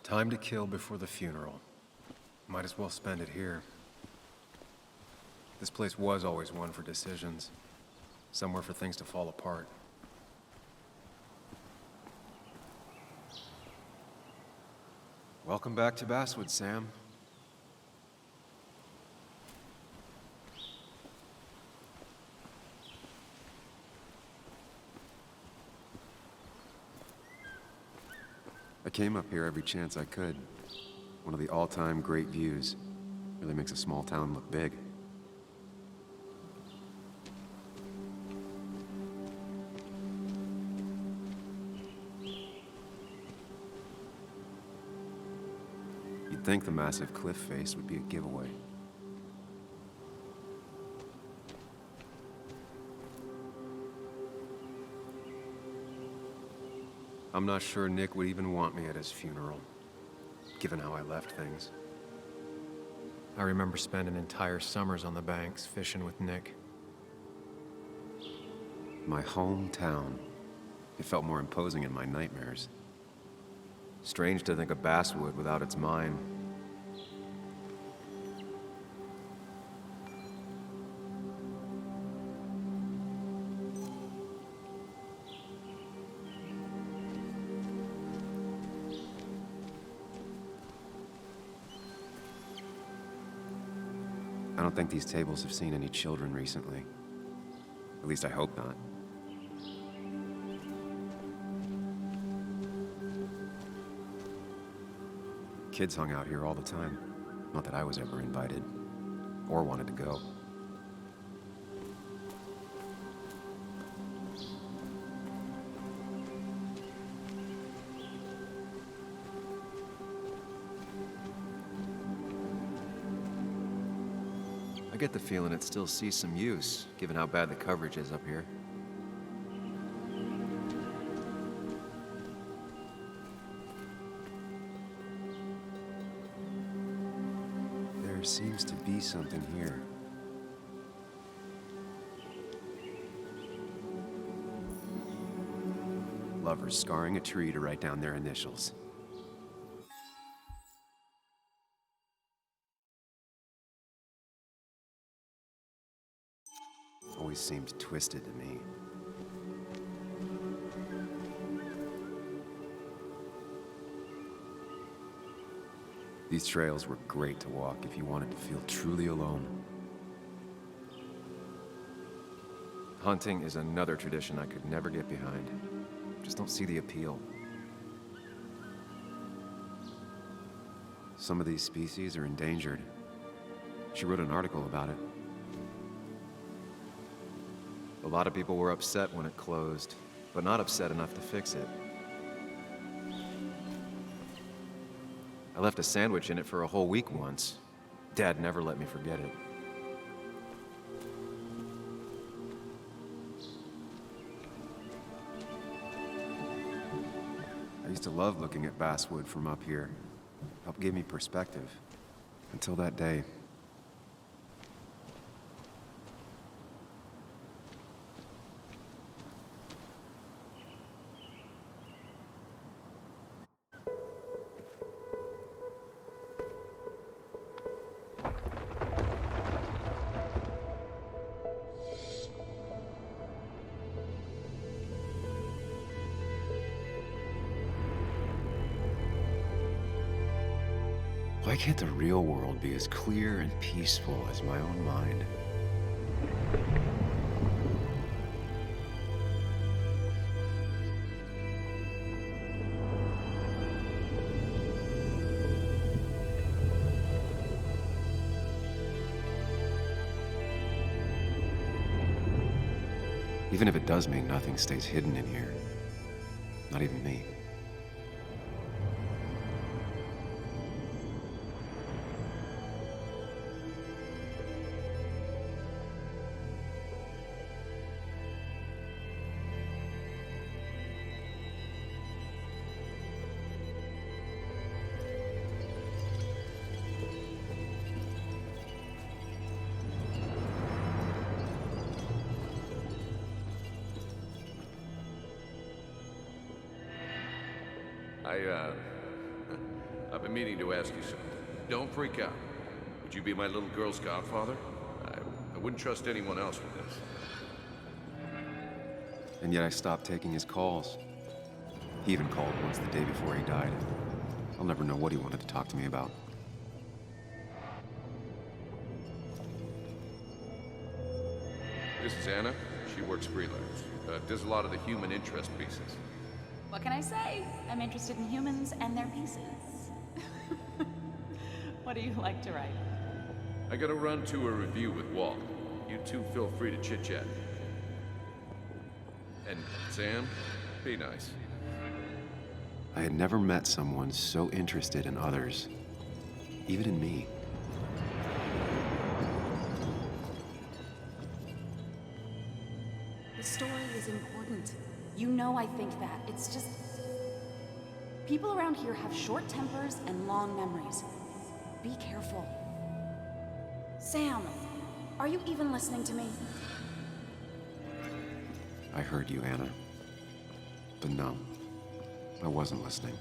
Time to kill before the funeral. Might as well spend it here. This place was always one for decisions. Somewhere for things to fall apart. Welcome back to Basswood, Sam. I came up here every chance I could. One of the all-time great views. Really makes a small town look big. You'd think the massive cliff face would be a giveaway. I'm not sure Nick would even want me at his funeral, given how I left things. I remember spending entire summers on the banks, fishing with Nick. My hometown. It felt more imposing in my nightmares. Strange to think of Basswood without its mine. I don't think these tables have seen any children recently. At least I hope not. Kids hung out here all the time. Not that I was ever invited, or wanted to go. I get the feeling it still sees some use, given how bad the coverage is up here. There seems to be something here. Lovers scarring a tree to write down their initials. Always seemed twisted to me. These trails were great to walk if you wanted to feel truly alone. Hunting is another tradition I could never get behind. Just don't see the appeal. Some of these species are endangered. She wrote an article about it. A lot of people were upset when it closed, but not upset enough to fix it. I left a sandwich in it for a whole week once. Dad never let me forget it. I used to love looking at Basswood from up here. Helped give me perspective. Until that day. Why can't the real world be as clear and peaceful as my own mind? Even if it does mean nothing stays hidden in here. Not even me. I've been meaning to ask you something. Don't freak out. Would you be my little girl's godfather? I wouldn't trust anyone else with this. And yet I stopped taking his calls. He even called once the day before he died. I'll never know what he wanted to talk to me about. This is Anna. She works freelance. Does a lot of the human interest pieces. What can I say? I'm interested in humans and their pieces. What do you like to write? I gotta run to a review with Walt. You two feel free to chit-chat. And Sam, be nice. I had never met someone so interested in others, even in me. The story is important. You know I think that. It's just... people around here have short tempers and long memories. Be careful. Sam, are you even listening to me? I heard you, Anna. But no, I wasn't listening.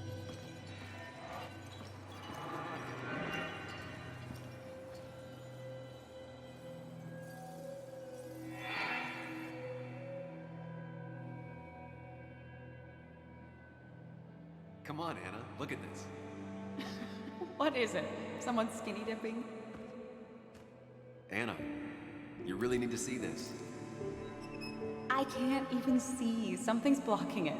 Come on, Anna, look at this. What is it? Someone skinny dipping? Anna, you really need to see this. I can't even see. Something's blocking it.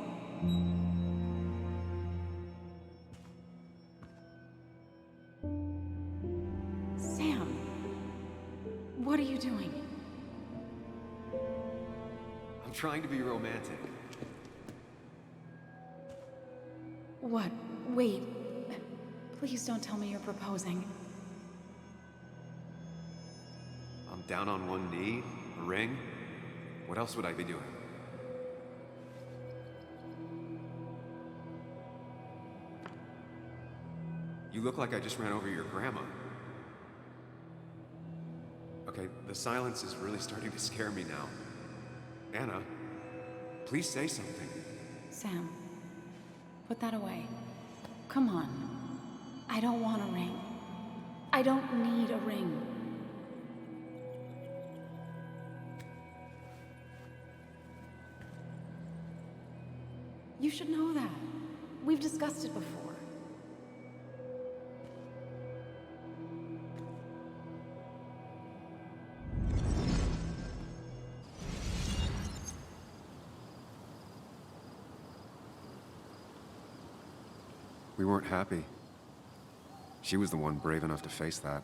Sam, what are you doing? I'm trying to be romantic. What? Wait. Please don't tell me you're proposing. I'm down on one knee, a ring. What else would I be doing? You look like I just ran over your grandma. Okay, the silence is really starting to scare me now. Anna, please say something. Sam, put that away. Come on. I don't want a ring. I don't need a ring. You should know that. We've discussed it before. We weren't happy. She was the one brave enough to face that.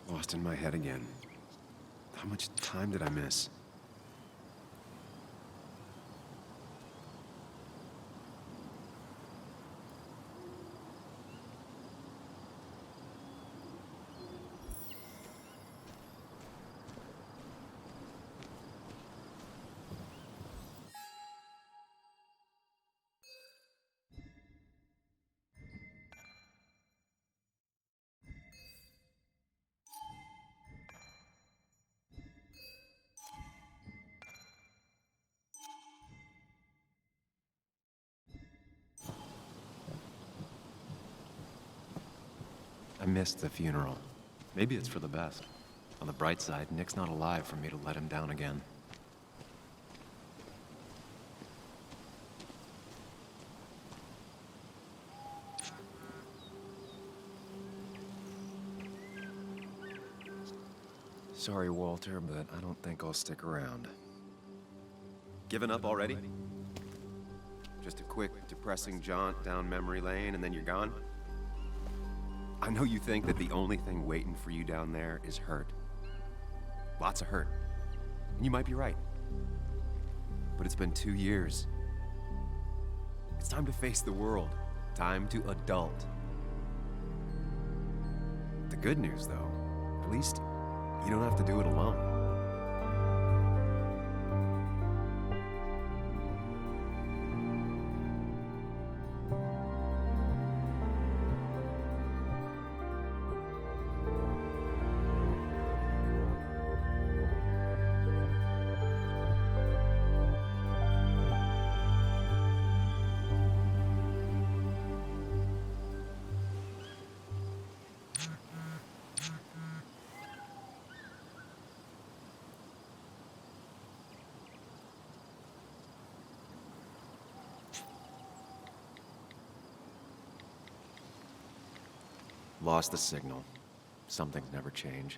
Lost in my head again. How much time did I miss? I missed the funeral. Maybe it's for the best. On the bright side, Nick's not alive for me to let him down again. Sorry, Walter, but I don't think I'll stick around. Given up already? Just a quick, depressing jaunt down memory lane and then you're gone? I know you think that the only thing waiting for you down there is hurt. Lots of hurt. And you might be right. But it's been 2 years. It's time to face the world. Time to adult. The good news, though, at least you don't have to do it alone. Lost the signal. Some things never change.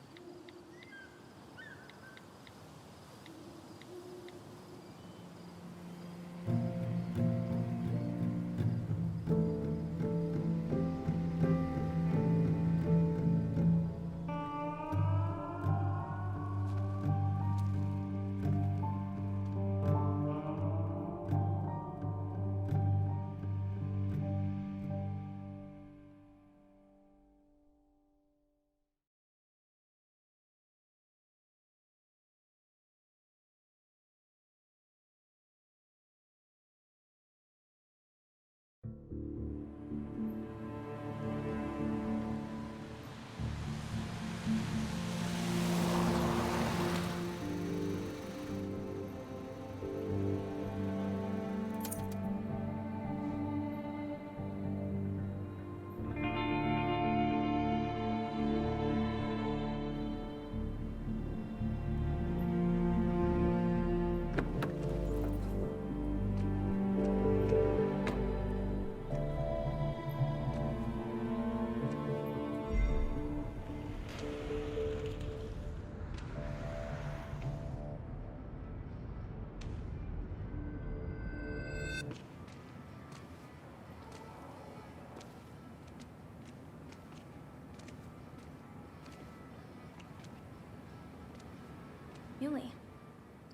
Yuli,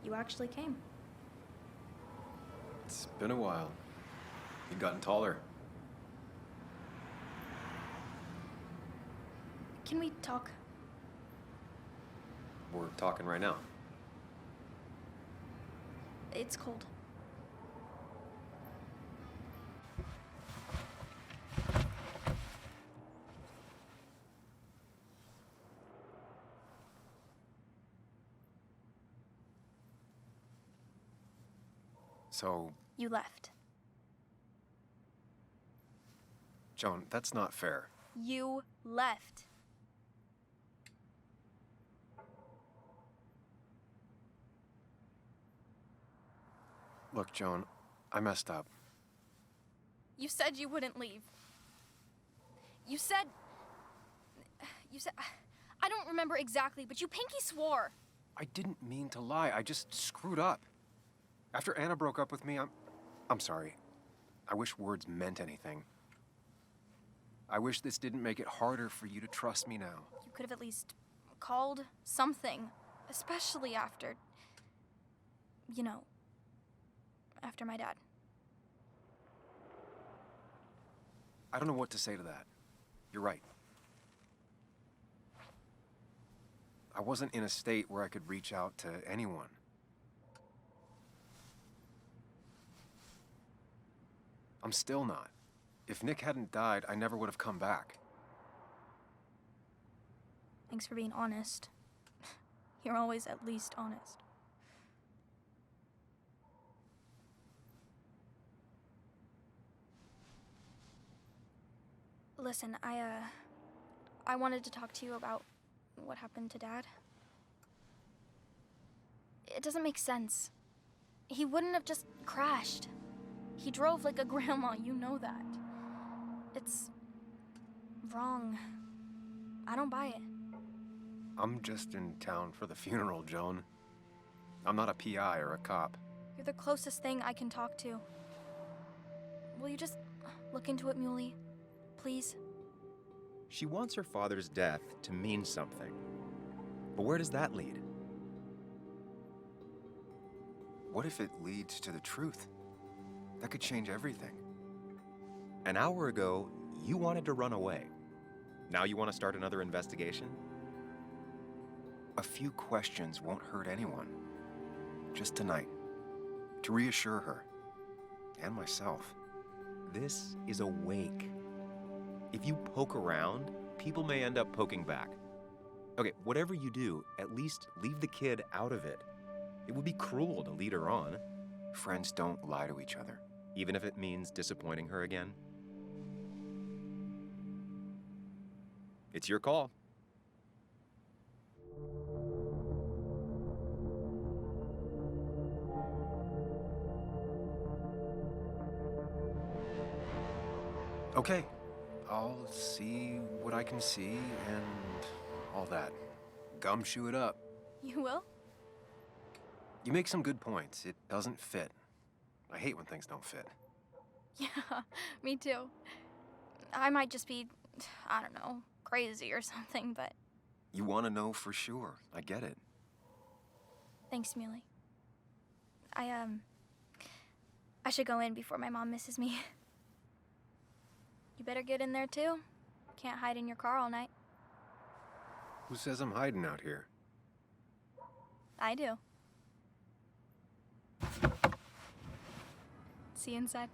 you actually came. It's been a while. You've gotten taller. Can we talk? We're talking right now. It's cold. So, You left. Joan, that's not fair. You left. Look, Joan, I messed up. You said you wouldn't leave. You said... I don't remember exactly, but you pinky swore. I didn't mean to lie. I just screwed up. After Anna broke up with me, I'm sorry. I wish words meant anything. I wish this didn't make it harder for you to trust me now. You could have at least called something, especially after... You know, after my dad. I don't know what to say to that. You're right. I wasn't in a state where I could reach out to anyone. I'm still not. If Nick hadn't died, I never would have come back. Thanks for being honest. You're always at least honest. Listen, I wanted to talk to you about what happened to Dad. It doesn't make sense. He wouldn't have just crashed. He drove like a grandma, you know that. It's wrong. I don't buy it. I'm just in town for the funeral, Joan. I'm not a PI or a cop. You're the closest thing I can talk to. Will you just look into it, Muley? Please? She wants her father's death to mean something. But where does that lead? What if it leads to the truth? That could change everything. An hour ago, you wanted to run away. Now you want to start another investigation? A few questions won't hurt anyone. Just tonight. To reassure her. And myself. This is a wake. If you poke around, people may end up poking back. Okay, whatever you do, at least leave the kid out of it. It would be cruel to lead her on, Friends don't lie to each other. even if it means disappointing her again. It's your call. Okay. I'll see what what I can see and all that. Gumshoe it up. You will? You make some good points. It doesn't fit. I hate when things don't fit. Yeah, me too. I might just be, I don't know, crazy or something, but You want to know for sure. I get it. thanks, Muley. I should go in before my mom misses me. You better get in there too. Can't hide in your car all night. Who says I'm hiding out here? I do. See you inside.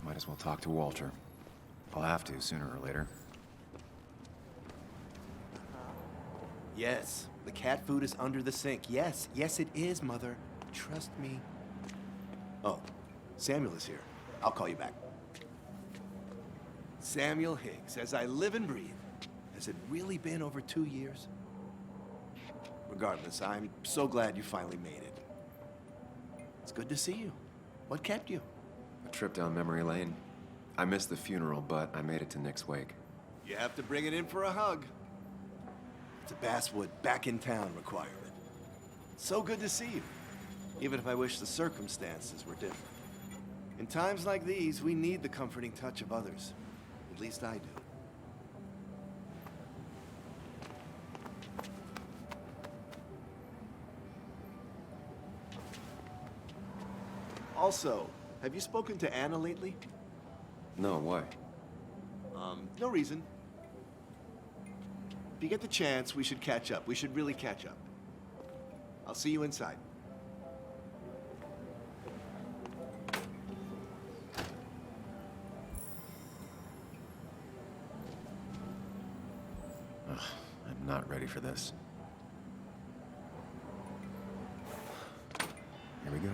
Might as well talk to Walter. I'll have to sooner or later. Yes, the cat food is under the sink. Yes, yes it is, Mother. Trust me. Oh, Samuel is here. I'll call you back. Samuel Higgs, as I live and breathe. Has it really been over 2 years? Regardless, I'm so glad you finally made it. It's good to see you. What kept you? A trip down memory lane. I missed the funeral, but I made it to Nick's wake. You have to bring it in for a hug. It's a Basswood back in town requirement. So good to see you, even if I wish the circumstances were different. In times like these, we need the comforting touch of others. At least I do. Also, have you spoken to Anna lately? No, why? No reason. If you get the chance, we should catch up. We should really catch up. I'll see you inside. I'm not ready for this. Here we go.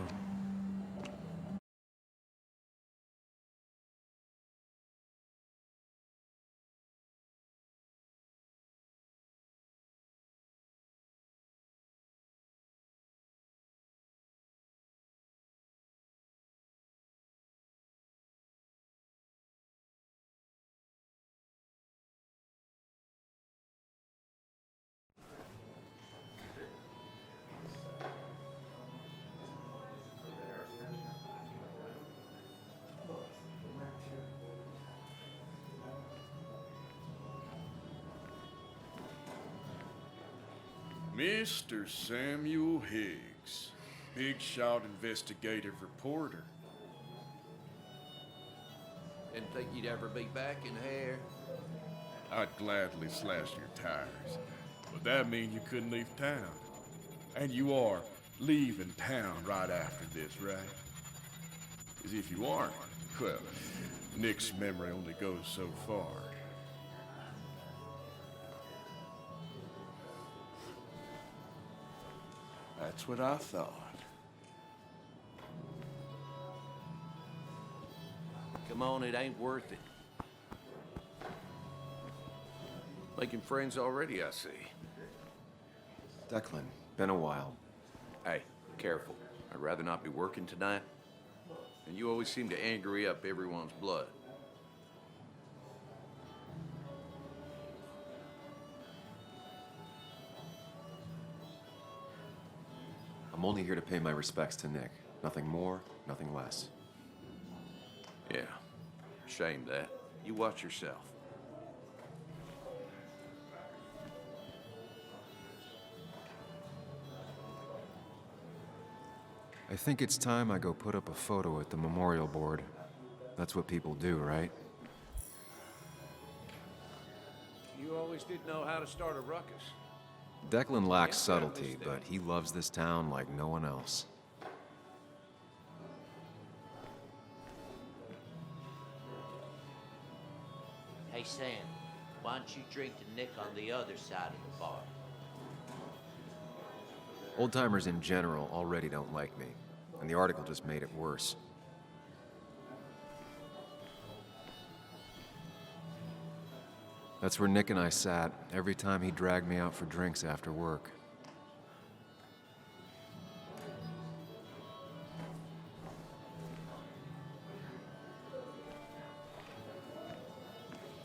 Mr. Samuel Higgs, big shot investigative reporter. Didn't think you'd ever be back in here. I'd gladly slash your tires, but that mean you couldn't leave town. And you are leaving town right after this, right? As if you aren't, well, Nick's memory only goes so far. That's what I thought. Come on, it ain't worth it. Making friends already, I see. Declan, been a while. Hey, careful. I'd rather not be working tonight. And you always seem to angry up everyone's blood. I'm only here to pay my respects to Nick. Nothing more, nothing less. Yeah, shame that. You watch yourself. I think it's time I go put up a photo at the memorial board. That's what people do, right? You always did know how to start a ruckus. Declan lacks subtlety, but he loves this town like no one else. Hey, Sam, why don't you drink to Nick on the other side of the bar? Old-timers in general already don't like me, and the article just made it worse. That's where Nick and I sat every time he dragged me out for drinks after work.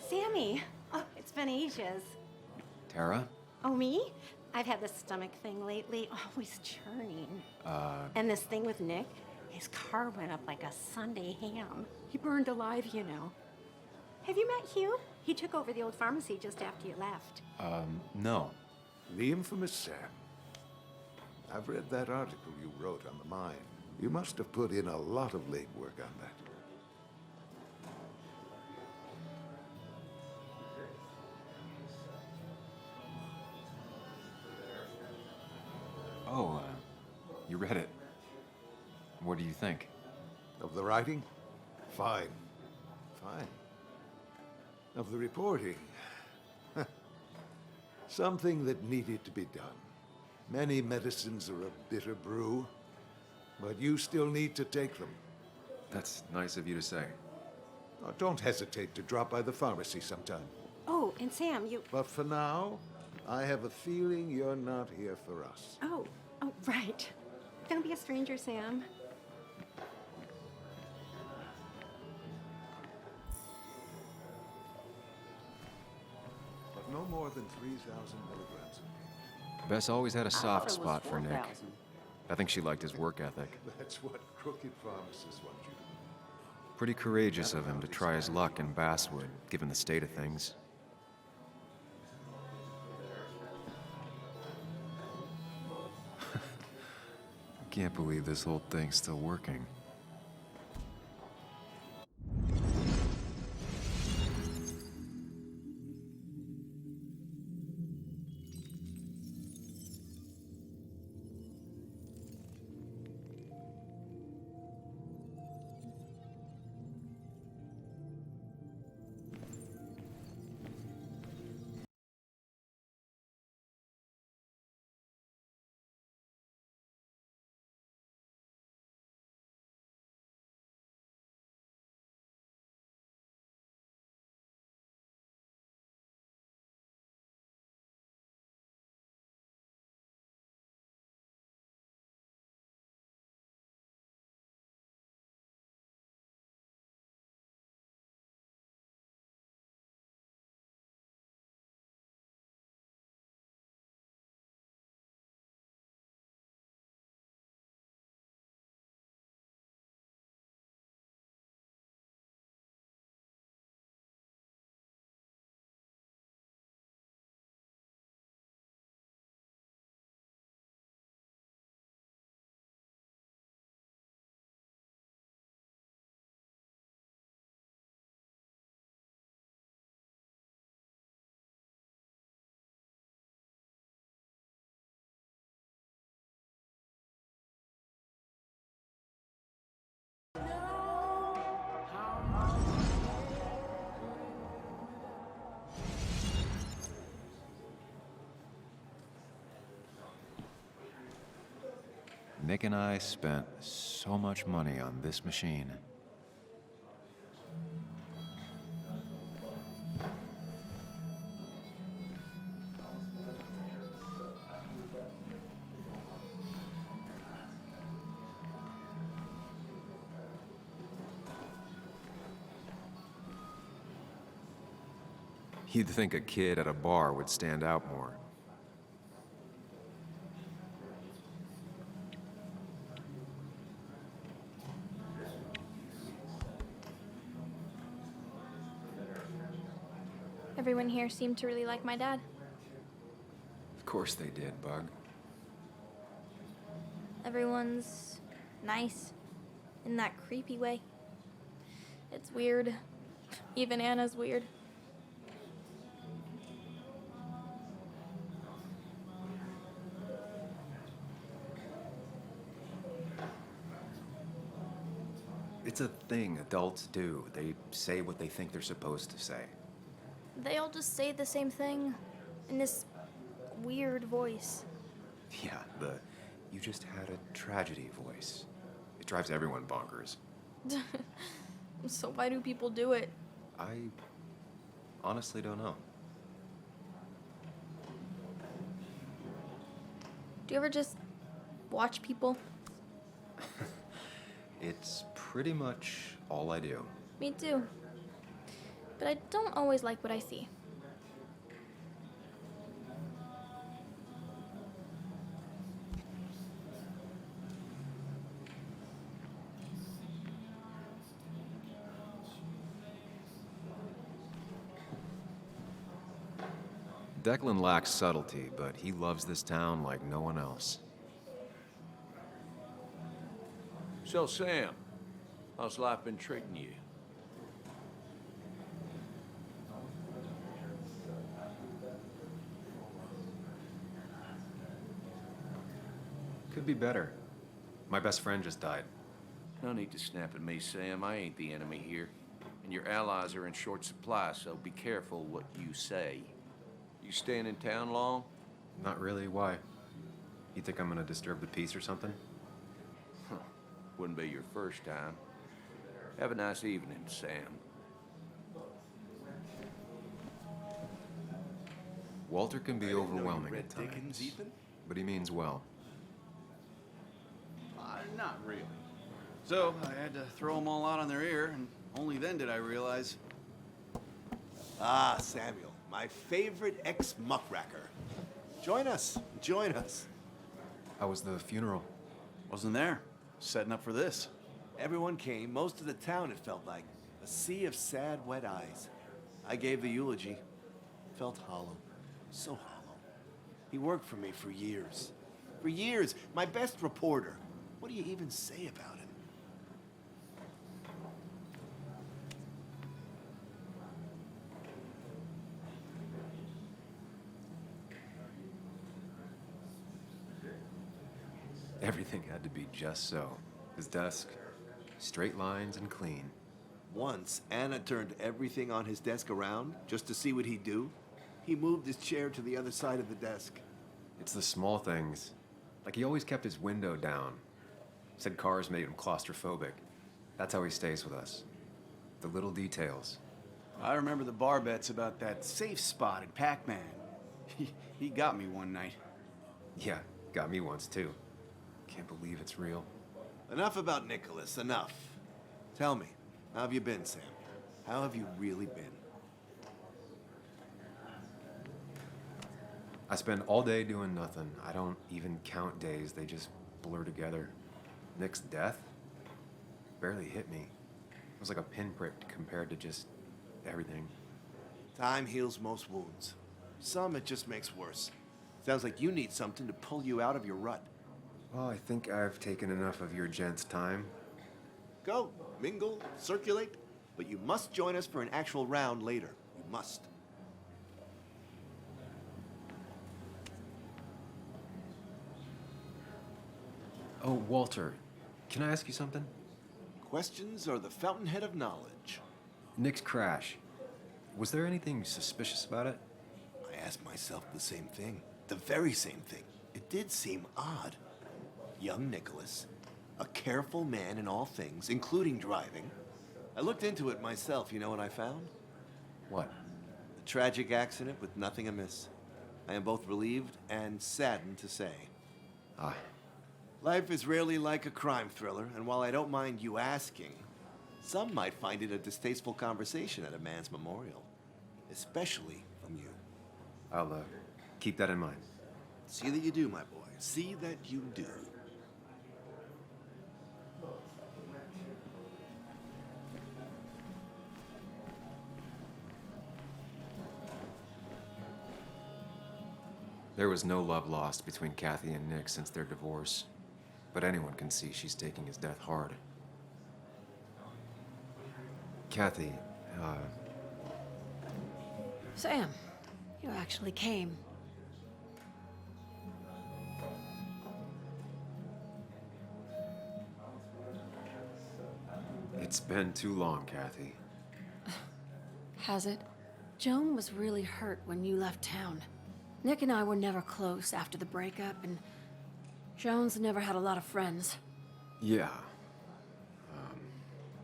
Sammy! Oh, it's been ages. Tara? Oh, me? I've had this stomach thing lately, always churning. And this thing with Nick, his car went up like a Sunday ham. He burned alive, you know. Have you met Hugh? He took over the old pharmacy just after you left. No. The infamous Sam. I've read that article you wrote on the mine. You must have put in a lot of legwork on that. Oh, you read it. What do you think? Of the writing? Fine. Fine. Of the reporting? Something that needed to be done. Many medicines are a bitter brew, but you still need to take them. That's nice of you to say. Oh, don't hesitate to drop by the pharmacy sometime. Oh, and Sam, you... But for now, I have a feeling you're not here for us. Oh, right. Don't be a stranger, Sam. But no more than 3,000 milligrams. Bess always had a soft it was spot for Nick. 4,000. I think she liked his work ethic. That's what crooked pharmacists want you to do. Pretty courageous of him to try his luck in Basswood, given the state of things. I can't believe this whole thing's still working. Nick and I spent so much money on this machine. You'd think a kid at a bar would stand out more. Everyone here seemed to really like my dad. Of course they did, Bug. Everyone's nice in that creepy way. It's weird. Even Anna's weird. It's a thing adults do. They say what they think they're supposed to say. They all just say the same thing in this weird voice. Yeah, you just had a tragedy voice. It drives everyone bonkers. So why do people do it? I honestly don't know. Do you ever just watch people? It's pretty much all I do. Me too. But I don't always like what I see. Declan lacks subtlety, but he loves this town like no one else. So, Sam, how's life been treating you? Could be better. My best friend just died. No need to snap at me, Sam. I ain't the enemy here. And your allies are in short supply, so be careful what you say. You staying in town long? Not really. Why? You think I'm gonna disturb the peace or something? Wouldn't be your first time. Have a nice evening, Sam. Walter can be overwhelming Read at times, Dickens, Ethan? but he means well. Not really. So I had to throw them all out on their ear, and only then did I realize. Ah, Samuel, my favorite ex-muckracker. Join us, join us. How was the funeral? Wasn't there. Setting up for this. Everyone came, most of the town, it felt like. A sea of sad, wet eyes. I gave the eulogy. Felt hollow. So hollow. He worked for me for years. For years, my best reporter. What do you even say about him? Everything had to be just so. His desk, straight lines and clean. Once, Anna turned everything on his desk around just to see what he'd do. He moved his chair to the other side of the desk. It's the small things. Like he always kept his window down. Said cars made him claustrophobic. That's how he stays with us. The little details. I remember the bar bets about that safe spot in Pac-Man. He got me one night. Yeah, got me once too. Can't believe it's real. Enough about Nicholas, enough. Tell me, how have you been, Sam? How have you really been? I spend all day doing nothing. I don't even count days. They just blur together. Nick's death barely hit me. It was like a pinprick compared to just everything. Time heals most wounds. Some it just makes worse. Sounds like you need something to pull you out of your rut. Well, I think I've taken enough of your gents' time. Go, mingle, circulate, but you must join us for an actual round later. You must. Oh, Walter, can I ask you something? Questions are the fountainhead of knowledge. Nick's crash. Was there anything suspicious about it? I asked myself the same thing. The very same thing. It did seem odd. young Nicholas, a careful man in all things, including driving. I looked into it myself. You know what I found? What? A tragic accident with nothing amiss. I am both relieved and saddened to say. Ah, Life is rarely like a crime thriller, and while I don't mind you asking, some might find it a distasteful conversation at a man's memorial. Especially from you. I'll, keep that in mind. See that you do, my boy. See that you do. There was no love lost between Kathy and Nick since their divorce, but anyone can see she's taking his death hard. Kathy, Sam, you actually came. it's been too long, Kathy. Has it? Joan was really hurt when you left town. Nick and I were never close after the breakup, and Joan's never had a lot of friends. Yeah.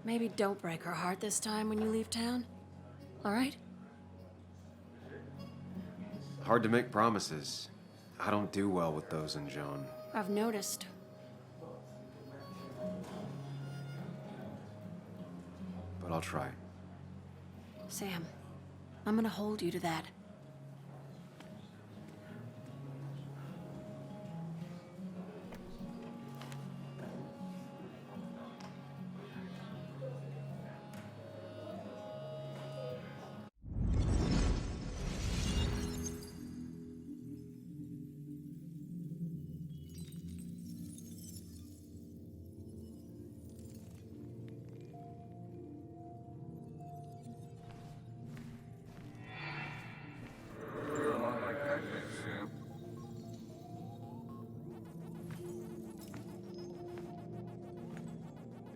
Maybe don't break her heart this time when you leave town. All right? Hard to make promises. I don't do well with those in Joan. I've noticed. But I'll try. Sam, I'm gonna hold you to that.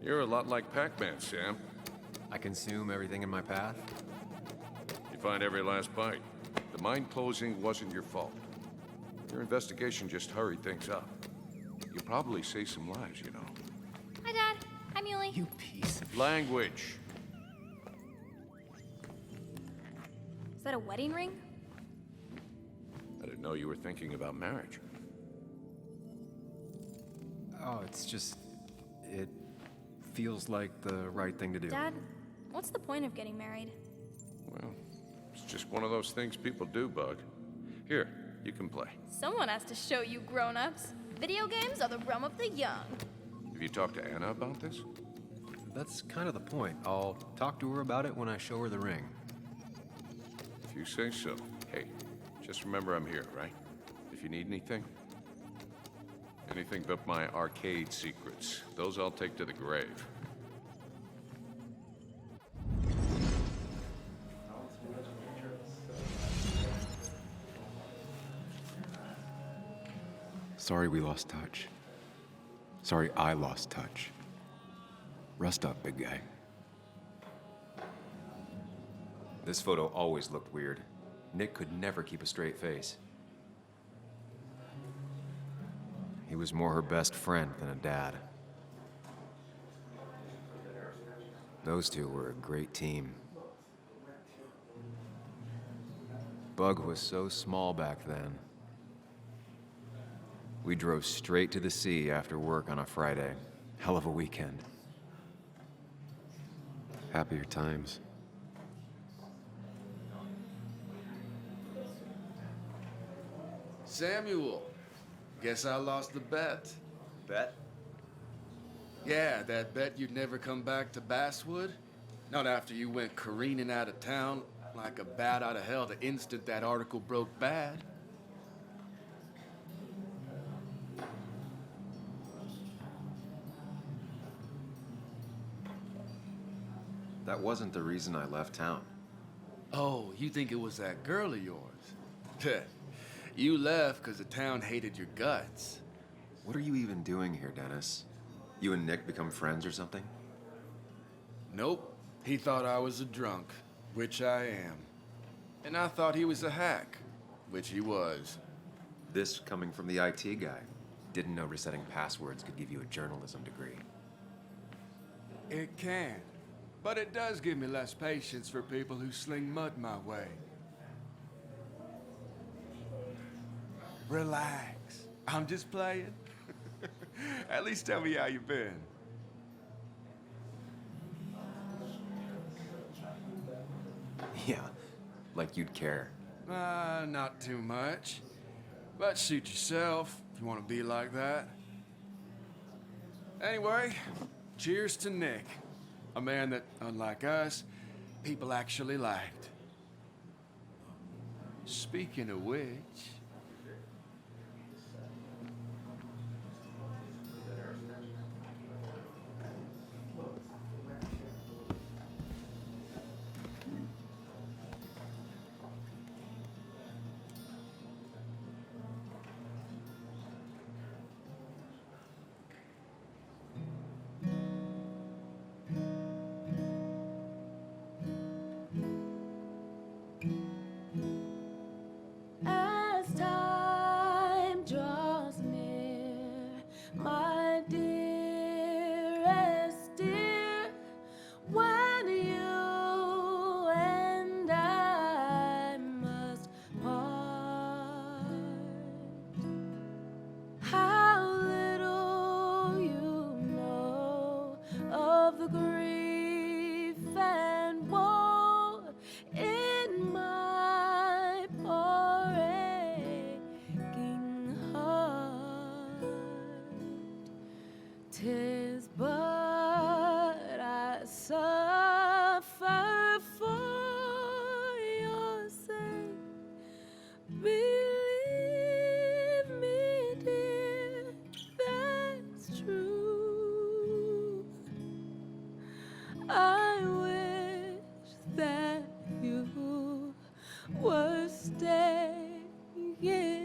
You're a lot like Pac-Man, Sam. I consume everything in my path? You find every last bite. The mine closing wasn't your fault. Your investigation just hurried things up. You probably saved some lives, you know. Hi, Dad. Hi, Muley. You piece of... Language. Is that a wedding ring? I didn't know you were thinking about marriage. Oh, it's just... It feels like the right thing to do. Dad, what's the point of getting married? Well, it's just one of those things people do, Bug. Here, you can play. Someone has to show you grown-ups. Video games are the realm of the young. Have you talked to Anna about this? That's kind of the point. I'll talk to her about it when I show her the ring. If you say so. Hey, just remember I'm here, right? If you need anything. Anything but my arcade secrets. Those I'll take to the grave. Sorry we lost touch. Sorry I lost touch. Rest up, big guy. This photo always looked weird. Nick could never keep a straight face. He was more her best friend than a dad. Those two were a great team. Bug was so small back then. We drove straight to the sea after work on a Friday. Hell of a weekend. Happier times. Samuel, guess I lost the bet. Bet? Yeah, that bet you'd never come back to Basswood. Not after you went careening out of town like a bat out of hell the instant that article broke bad. That wasn't the reason I left town. Oh, you think it was that girl of yours? You left because the town hated your guts. What are you even doing here, Dennis? You and Nick become friends or something? Nope. He thought I was a drunk, which I am. And I thought he was a hack, which he was. This coming from the IT guy. didn't know resetting passwords could give you a journalism degree. It can. But it does give me less patience for people who sling mud my way. Relax. I'm just playing. At least tell me how you've been. Yeah, like you'd care. Not too much. But suit yourself if you want to be like that. Anyway, cheers to Nick. A man that, unlike us, people actually liked. Speaking of which... As time draws near, my dearest dear, when you and I must part, how little you know of the grief and woe in my poor aching heart. 'Tis but I suffer for your sake. Believe me, dear, that's true. I wish that you were staying here.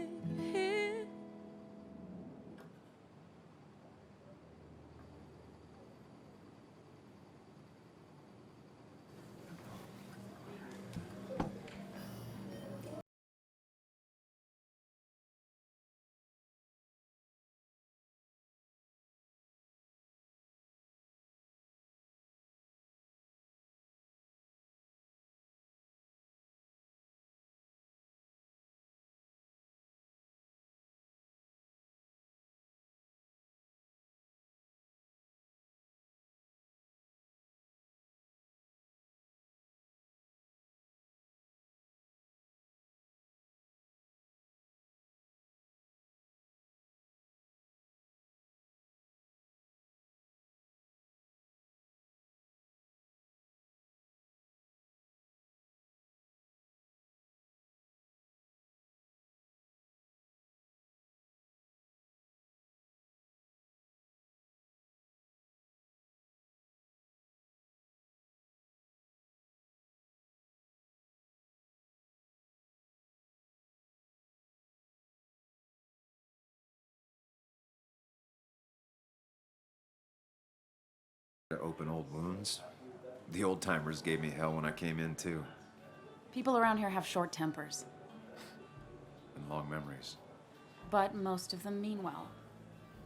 To open old wounds. The old timers gave me hell when I came in too, People around here have short tempers, and long memories. but most of them mean well.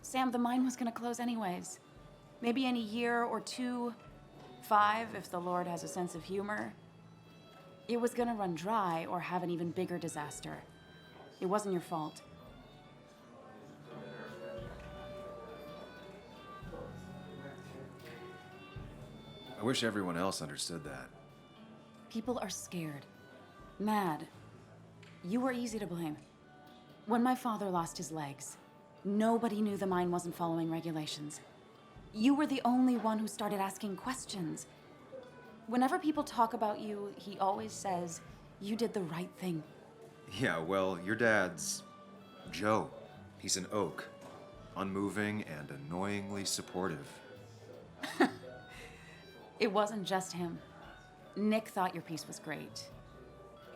Sam, the mine was gonna close anyways. Maybe in a year or 2, 5, if the Lord has a sense of humor. It was gonna run dry or have an even bigger disaster. It wasn't your fault. I wish everyone else understood that. People are scared. Mad. You were easy to blame. When my father lost his legs, nobody knew the mine wasn't following regulations. You were the only one who started asking questions. Whenever people talk about you, he always says, you did the right thing. Yeah, well, your dad's Joe. He's an oak. Unmoving and annoyingly supportive. It wasn't just him. Nick thought your piece was great.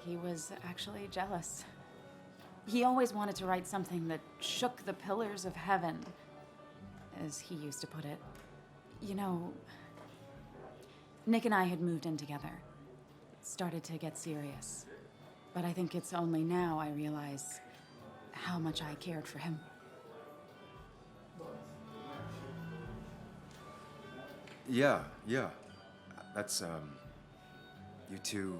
He was actually jealous. He always wanted to write something that shook the pillars of heaven, as he used to put it. You know, Nick and I had moved in together. It started to get serious. But I think it's only now I realize how much I cared for him. Yeah. That's, you two...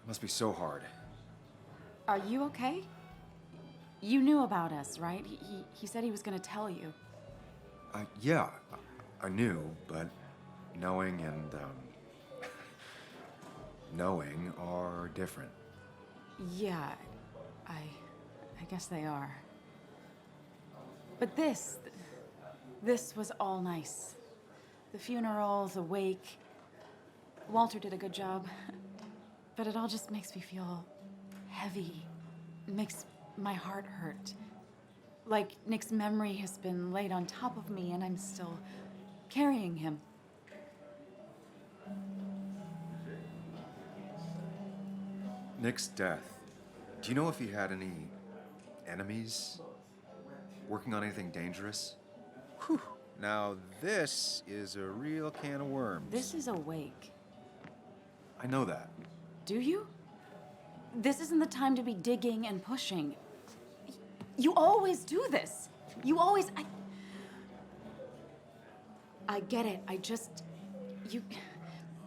must be so hard. Are you okay? You knew about us, right? He said he was gonna tell you. Yeah, I knew, but knowing and, knowing are different. Yeah, I guess they are. But this was all nice. The funeral, the wake. Walter did a good job. But it all just makes me feel heavy. It makes my heart hurt. Like Nick's memory has been laid on top of me and I'm still carrying him. Nick's death. Do you know if he had any enemies? Working on anything dangerous? Whew. Now this is a real can of worms. This is a wake. I know that. Do you? This isn't the time to be digging and pushing. You always do this. You always... I get it. I just...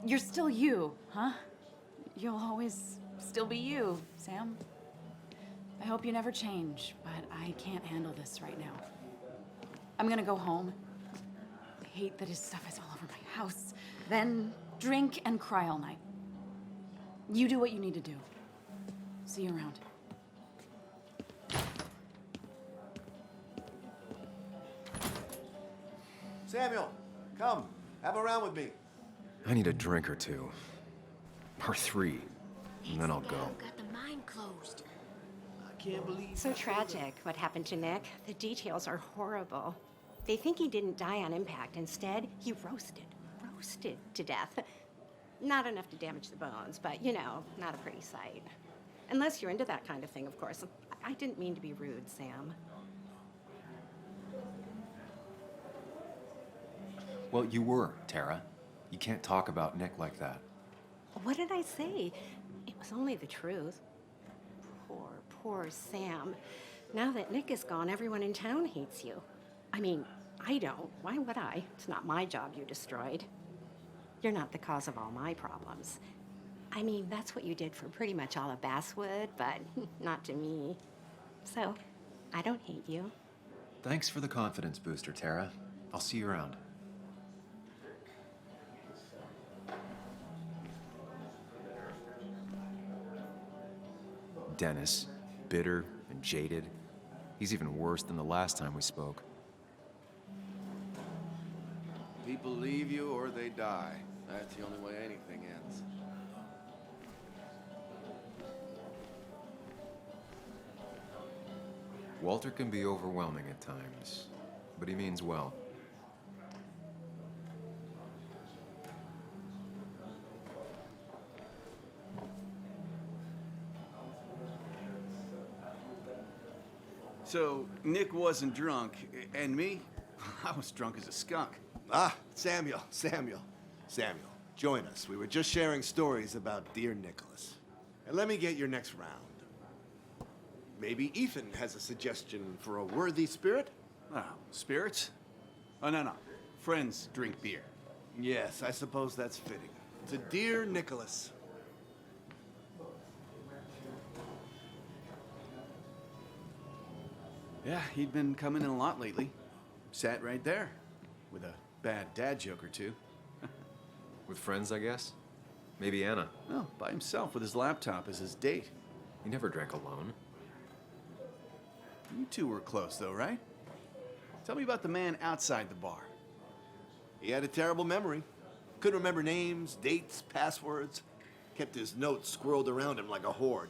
You're still you, huh? You'll always still be you, Sam. I hope you never change, but I can't handle this right now. I'm gonna go home. I hate that his stuff is all over my house. Then drink and cry all night. You do what you need to do. See you around. Samuel, come. Have a round with me. I need a drink or two. Or 3. And then I'll go. Got the mine closed. I can't believe... So tragic what happened to Nick. The details are horrible. They think he didn't die on impact. Instead, he roasted to death. Not enough to damage the bones, but you know, not a pretty sight. Unless you're into that kind of thing, of course. I didn't mean to be rude, Sam. Well, you were, Tara. You can't talk about Nick like that. What did I say? It was only the truth. Poor Sam. Now that Nick is gone, everyone in town hates you. I mean, I don't. Why would I? It's not my job you destroyed. You're not the cause of all my problems. I mean, that's what you did for pretty much all of Basswood, but not to me. So, I don't hate you. Thanks for the confidence booster, Tara. I'll see you around. Dennis, bitter and jaded. He's even worse than the last time we spoke. People leave you or they die. That's the only way anything ends. Walter can be overwhelming at times, but he means well. So, Nick wasn't drunk, and me? I was drunk as a skunk. Ah, Samuel. Join us. We were just sharing stories about dear Nicholas. And let me get your next round. Maybe Ethan has a suggestion for a worthy spirit? Oh, spirits? Oh, no. Friends drink beer. Yes, I suppose that's fitting. To dear Nicholas. Yeah, he'd been coming in a lot lately. Sat right there, with a bad dad joke or two. With friends, I guess? Maybe Anna. No, by himself with his laptop as his date. He never drank alone. You two were close, though, right? Tell me about the man outside the bar. He had a terrible memory. Couldn't remember names, dates, passwords. Kept his notes squirreled around him like a hoard.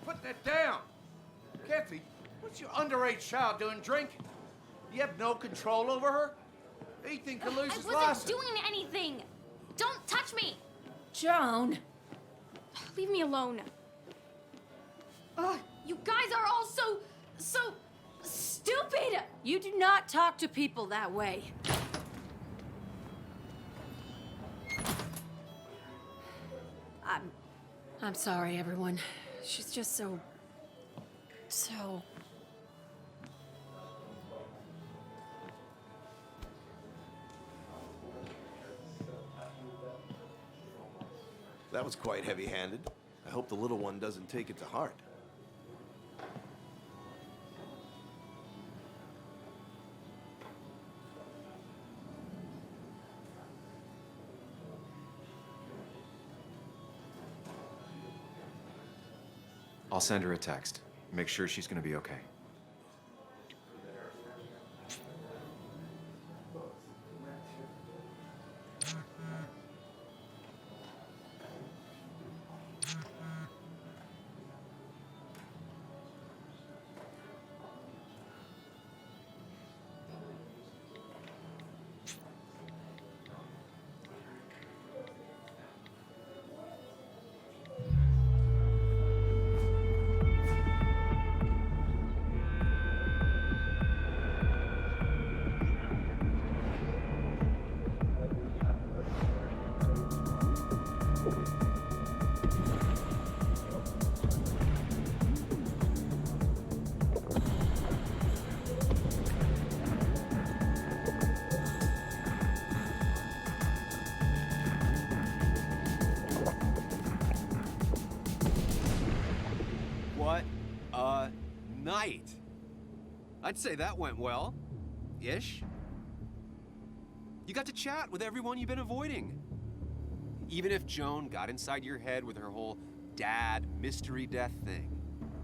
Put that down! Kathy, what's your underage child doing drinking? You have no control over her? Ethan can lose his I wasn't license. doing anything! Don't touch me! Joan! Leave me alone. You guys are all so stupid! You do not talk to people that way. I'm sorry, everyone. She's just so... That was quite heavy-handed. I hope the little one doesn't take it to heart. I'll send her a text. Make sure she's gonna be okay. What a night! I'd say that went well. Ish. You got to chat with everyone you've been avoiding. Even if Joan got inside your head with her whole dad mystery death thing.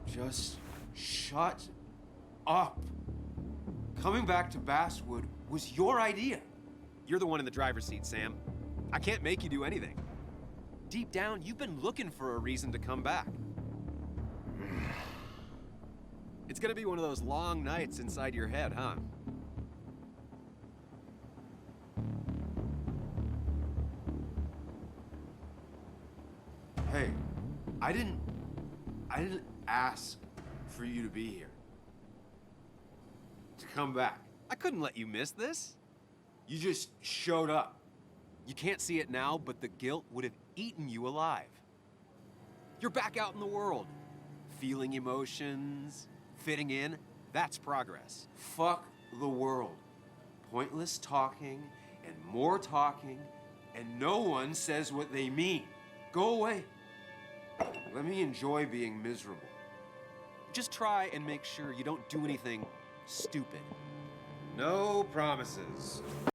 Just shut up. Coming back to Basswood was your idea. You're the one in the driver's seat, Sam. I can't make you do anything. Deep down, you've been looking for a reason to come back. It's gonna be one of those long nights inside your head, huh? Hey, I didn't ask for you to be here. To come back. I couldn't let you miss this. You just showed up. You can't see it now, but the guilt would have eaten you alive. You're back out in the world. Feeling emotions, fitting in, that's progress. Fuck the world. Pointless talking and more talking, and no one says what they mean. Go away. Let me enjoy being miserable. Just try and make sure you don't do anything stupid. No promises.